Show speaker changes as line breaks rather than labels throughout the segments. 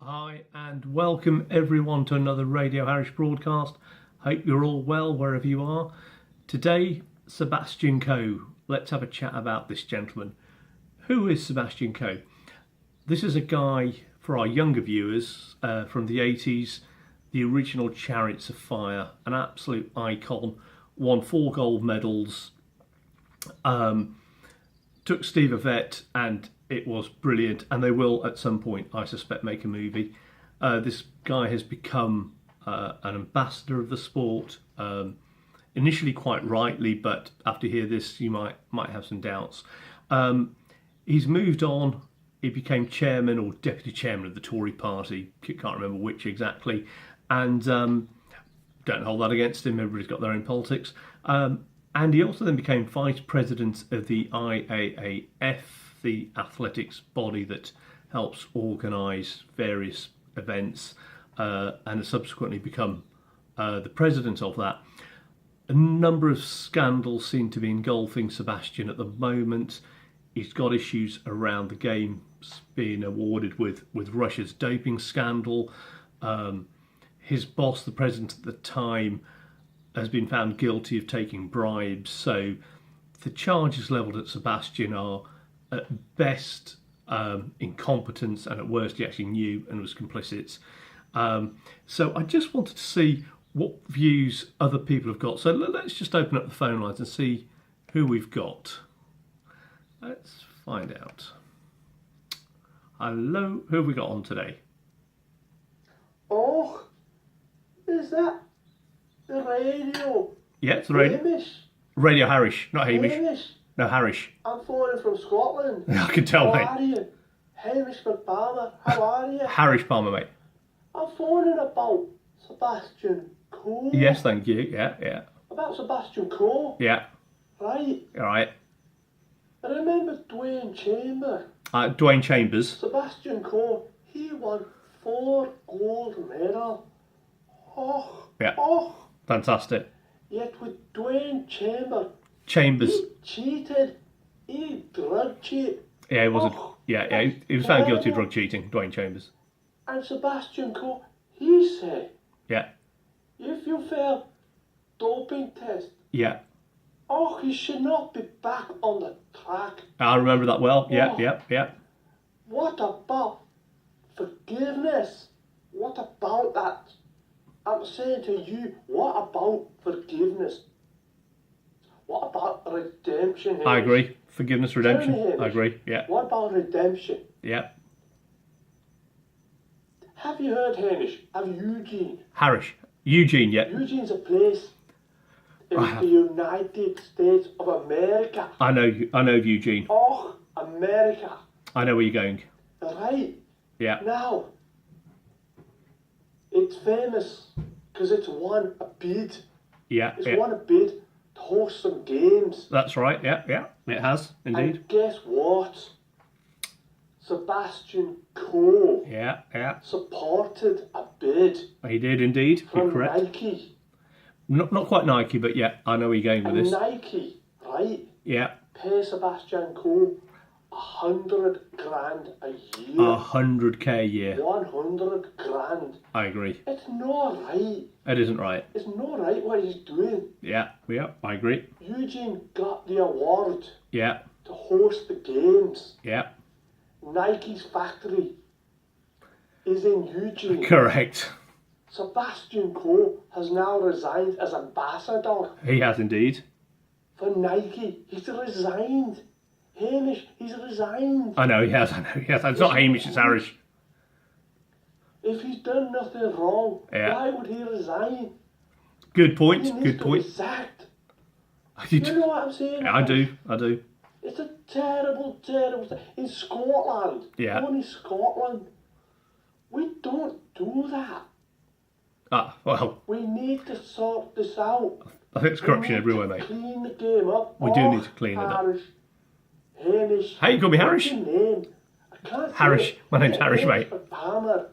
Hi and welcome everyone to another Radio Harrish broadcast. Hope you're all well wherever you are. Today, Seb Coe. Let's have a chat about this gentleman. Who is Seb Coe? This is a guy, for our younger viewers, from the 80s, the original Chariots of Fire, an absolute icon, won 4 gold medals, took Steve Avett, and it was brilliant, and they will at some point, I suspect, make a movie. This guy has become an ambassador of the sport, initially quite rightly, but after you hear this you might have some doubts. He's moved on. He became chairman or deputy chairman of the Tory party, can't remember which exactly, and don't hold that against him, everybody's got their own politics. And he also then became vice president of the IAAF, the athletics body that helps organise various events, and has subsequently become the president of that. A number of scandals seem to be engulfing Sebastian at the moment. He's got issues around the games being awarded with Russia's doping scandal. His boss, the president at the time, has been found guilty of taking bribes. So the charges levelled at Sebastian are at best incompetence, and at worst he actually knew and was complicit. So I just wanted to see what views other people have got. So let's just open up the phone lines and see who we've got. Let's find out. Hello, who have we got on today?
Oh, is that the radio?
Yeah, it's the radio.
Hamish?
Radio Harrish, not Hamish.
Hamish?
No, Harrish.
I'm phoning from Scotland.
I can tell, mate.
How are you? Hamish McPalmer, how are you?
Harrish Palmer, mate.
I'm phoning about Sebastian Coe.
Yes, thank you. Yeah.
About Sebastian Coe.
Yeah.
Right.
All right.
I remember Dwayne
Chambers.
Sebastian Coe, he won 4 gold medals.
Yeah. Fantastic.
Yet with Dwayne
Chambers.
he cheated. He drug cheated.
Yeah, he wasn't. He was found guilty of drug cheating, Dwayne Chambers.
And Sebastian Coe, he said,
Yeah.
if you fail doping test,
Yeah.
you should not be back on the track.
I remember that well. Yeah.
What about forgiveness? What about that? I'm saying to you, what about forgiveness? What about redemption? Hamish?
I agree. Forgiveness, redemption.
Tell me, Hamish,
I agree. Yeah.
What about redemption?
Yeah.
Have you heard, Harrish, of Eugene?
Harrish. Eugene, yeah.
Eugene's a place in the United States of America.
I know of Eugene.
America.
I know where you're going.
Right.
Yeah.
Now, it's famous because it's won a bid.
Yeah.
It's won a bid to host some games.
That's right. Yeah. It has, indeed.
And guess what? Sebastian Coe
Yeah.
supported a bid
He did indeed. You're
from
correct.
Nike.
Not quite Nike, but yeah, I know where you're going with
And
this.
Nike, right,
Yeah.
pay Sebastian Coe $100,000 a year.
100k a year.
100 grand.
I agree.
It's not right.
It isn't right.
It's not right what he's doing.
Yeah. I agree.
Eugene got the award
Yeah.
to host the games.
Yeah.
Nike's factory is in Eugene.
Correct.
Sebastian Coe has now resigned as ambassador
He has indeed.
for Nike. He's resigned. Hamish, he's resigned.
I know he has. It's not Hamish, it's Harrish.
If he's done nothing wrong,
Yeah.
why would he resign?
Good point.
He needs
Good
to
point.
be sacked.
You
You know what I'm saying?
Yeah, I do.
It's a terrible thing. In Scotland,
Yeah.
only Scotland, we don't do that.
Well,
We need to sort this out.
I think it's corruption
We need
everywhere,
to
mate.
Clean the game up.
We do need to clean it up.
Harrish. Hamish.
Hey, you call me Harrish?
What's your name? I can't say
Harrish.
it.
My name's Harrish, mate.
Palmer.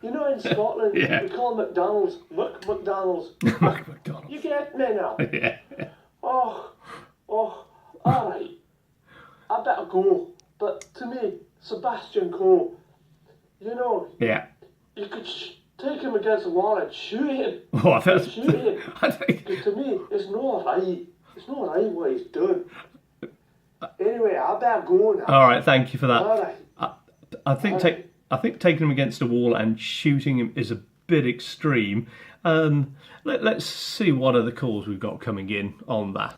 You know, in Scotland,
Yeah.
we call McDonald's McDonald's.
McDonald's.
You get me now?
Yeah.
Oh, alright. I better go. But to me, Sebastian Coe, you know,
Yeah.
you could take him against the wall and shoot him.
Oh, I think
Shoot him.
I think.
Because to me, it's not right. It's not right what he's done. Anyway, I better go now.
All right, thank you for that.
All right.
I think taking him against a wall and shooting him is a bit extreme. Let's see what other calls we've got coming in on that.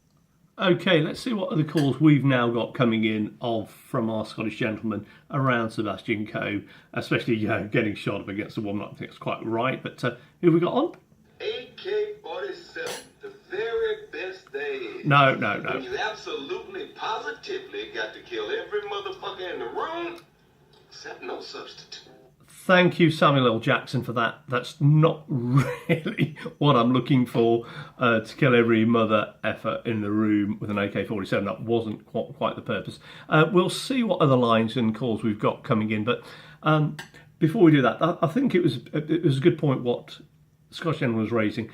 Okay, let's see what other calls we've now got coming in from our Scottish gentlemen around Sebastian Coe, especially getting shot up against a woman. I think it's quite right. But who have we got on?
AK-47, the very best there is.
No.
When you absolutely, positively got to kill every motherfucker in the room, except no substitute.
Thank you, Samuel L. Jackson, for that. That's not really what I'm looking for, to kill every mother effer in the room with an AK-47. That wasn't quite the purpose. We'll see what other lines and calls we've got coming in. But before we do that, I think it was a good point what Scottish gentleman was raising.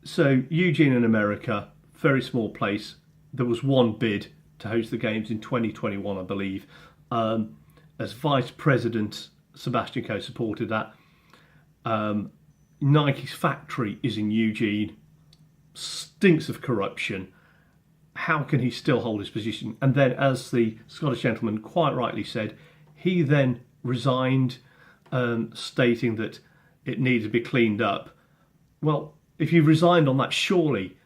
So Eugene in America, very small place. There was one bid to host the games in 2021, I believe. As vice president, Sebastian Coe supported that. Nike's factory is in Eugene. Stinks of corruption. How can he still hold his position? And then, as the Scottish gentleman quite rightly said, he then resigned, stating that it needed to be cleaned up. Well, if you've resigned on that, surely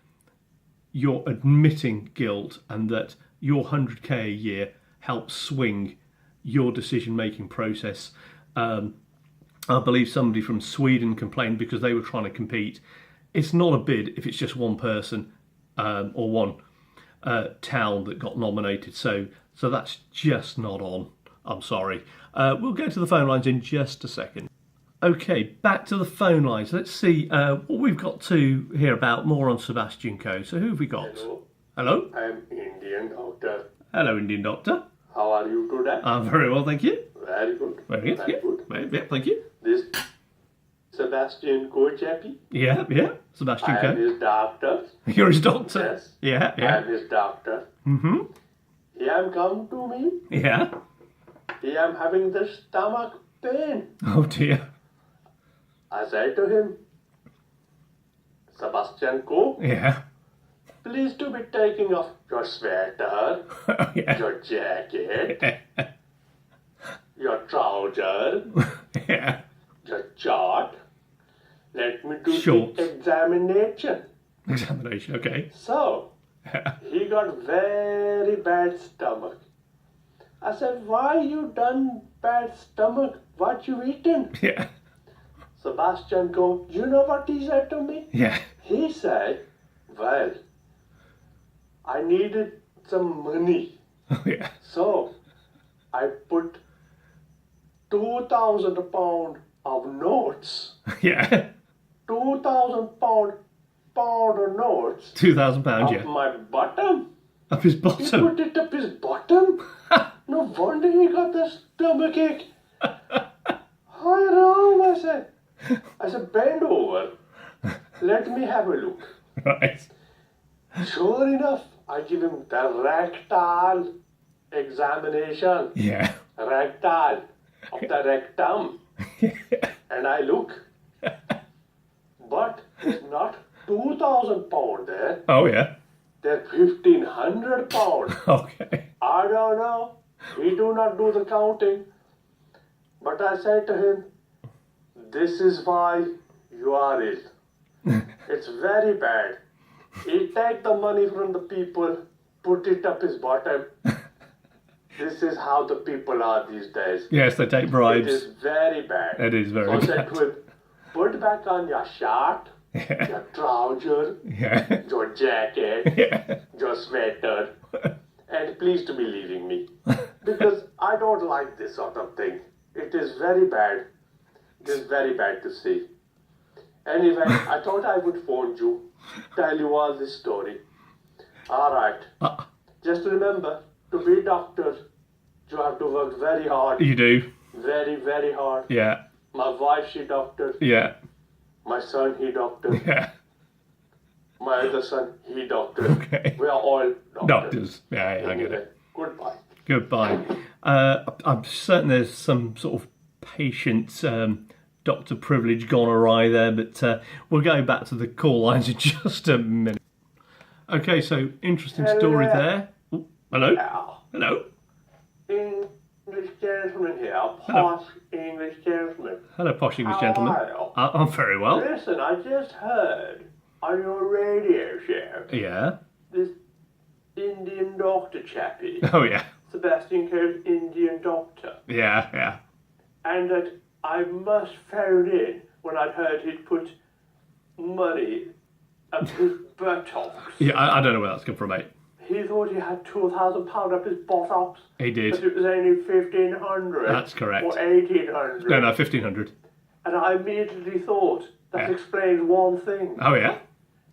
you're admitting guilt and that your 100k a year helps swing your decision-making process. I believe somebody from Sweden complained because they were trying to compete. It's not a bid if it's just one person or one town that got nominated. So that's just not on. I'm sorry. We'll go to the phone lines in just a second. Okay, back to the phone lines. Let's see what we've got to hear about more on Sebastian Coe. So who have we got?
Hello. I'm Indian doctor.
Hello, Indian doctor.
How are you today?
I'm very well, thank you.
Very good.
Very good. Yeah, thank you.
This Sebastian Coe chappie.
Yeah. Sebastian
I am
Coe.
his doctor.
You're his doctor?
Yes.
Yeah.
I am his doctor.
Mm-hmm.
He am come to me.
Yeah.
He am having the stomach pain.
Oh dear.
I said to him, Sebastian Coe,
Yeah.
please to be taking off your sweater,
Yeah.
your jacket, your trouser,
Yeah.
your chart. Let me do
Shorts.
the examination.
Examination, okay.
So, he got very bad stomach. I said, why you done bad stomach? What you eaten?
Yeah.
Sebastian Coe, you know what he said to me?
Yeah.
He said, well, I needed some money.
Oh yeah.
So, I put 2,000 pound of notes.
Yeah.
2,000 pound of notes
£2,000,
up
yeah.
my bottom.
Up his
He
bottom.
put it up his bottom. No wonder he got the stomach ache. Hi, Ram, I said. Bend over. Let me have a look.
Right.
Sure enough, I give him the rectal examination.
Yeah.
Rectal of the rectum. And I look. But it's not 2,000 pound there.
Oh yeah.
They're 1,500 pound.
Okay.
I don't know. He do not do the counting. But I said to him, this is why you are ill. It's very bad. He take the money from the people, put it up his bottom. This is how the people are these days.
Yes, they take
It
bribes.
is very bad.
It is very
so I said
bad.
to him, put back on your shirt,
Yeah.
your trouser,
Yeah.
your jacket,
Yeah.
your sweater, and please to be leaving me. Because I don't like this sort of thing. It is very bad. It is very bad to see. Anyway, I thought I would phone you, tell you all this story. All right. Just remember, to be doctor, you have to work very hard.
You do.
Very, very hard.
Yeah.
My wife, she doctor.
Yeah.
My son, he doctor.
Yeah.
My other son, he doctor.
Okay.
We are all doctors.
Doctors. Yeah, I get
Anyway,
it.
goodbye.
Goodbye. I'm certain there's some sort of patient doctor privilege gone awry there, but we'll go back to the call lines in just a minute. Okay, so interesting story there. Ooh, hello? Hello?
English gentleman here, posh English gentleman.
Hello, posh English gentleman. I'm very well.
Listen, I just heard on your radio show
Yeah?
this Indian doctor chappie,
Oh, yeah.
Sebastian Coe's Indian doctor,
Yeah.
and that I must phone in when I'd heard he'd put money up his buttocks.
Yeah, I don't know where that's come from, mate.
He thought he had £2,000 up his buttocks.
He did.
But it was only 1,500.
That's correct.
Or 1,800.
No, 1,500.
And I immediately thought, that
Yeah.
explains one thing.
Oh, yeah?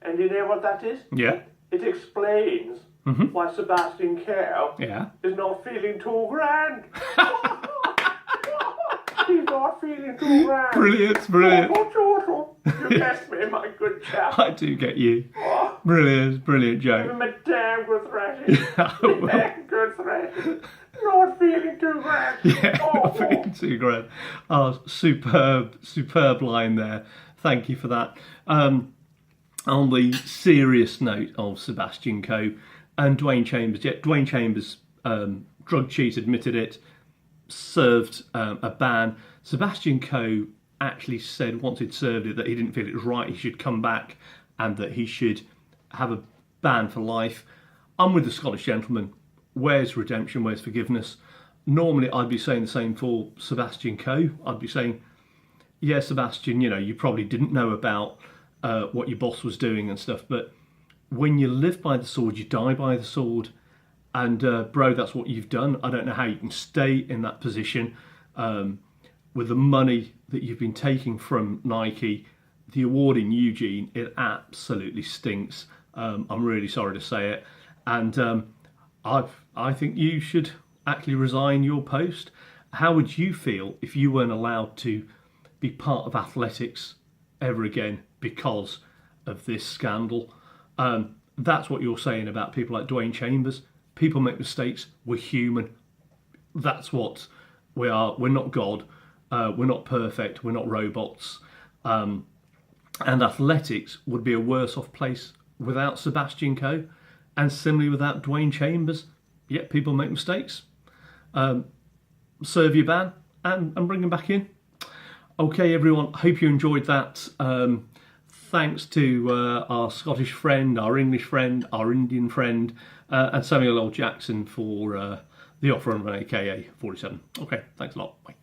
And you know what that is?
Yeah?
It explains why Sebastian Coe
Yeah?
is not feeling 2 grand. He's not feeling 2 grand.
Brilliant.
You get me, my good chap.
I do get you.
Oh,
Brilliant
give
joke.
him a damn good thrashing.
Well,
Damn good thrashing. Not feeling 2 grand.
yeah,
Oh,
not feeling too grand. Oh, superb line there. Thank you for that. On the serious note of Sebastian Coe and Dwayne Chambers, Dwayne Chambers, drug cheat, admitted it, served a ban. Sebastian Coe actually said once he'd served it that he didn't feel it was right, he should come back and that he should have a ban for life. I'm with the Scottish gentleman. Where's redemption? Where's forgiveness? Normally I'd be saying the same for Sebastian Coe. I'd be saying, yeah, Sebastian, you probably didn't know about what your boss was doing and stuff, but when you live by the sword, you die by the sword. And bro, that's what you've done. I don't know how you can stay in that position with the money that you've been taking from Nike. The award in Eugene, it absolutely stinks. I'm really sorry to say it. And I think you should actually resign your post. How would you feel if you weren't allowed to be part of athletics ever again because of this scandal? That's what you're saying about people like Dwayne Chambers. People make mistakes. We're human. That's what we are. We're not God. We're not perfect. We're not robots. And athletics would be a worse off place without Sebastian Coe, and similarly without Dwayne Chambers. Yet people make mistakes. Serve your ban and bring them back in. Okay, everyone. Hope you enjoyed that. Thanks to our Scottish friend, our English friend, our Indian friend, and Samuel L. Jackson for the offer of an AKA 47. Okay, thanks a lot. Bye.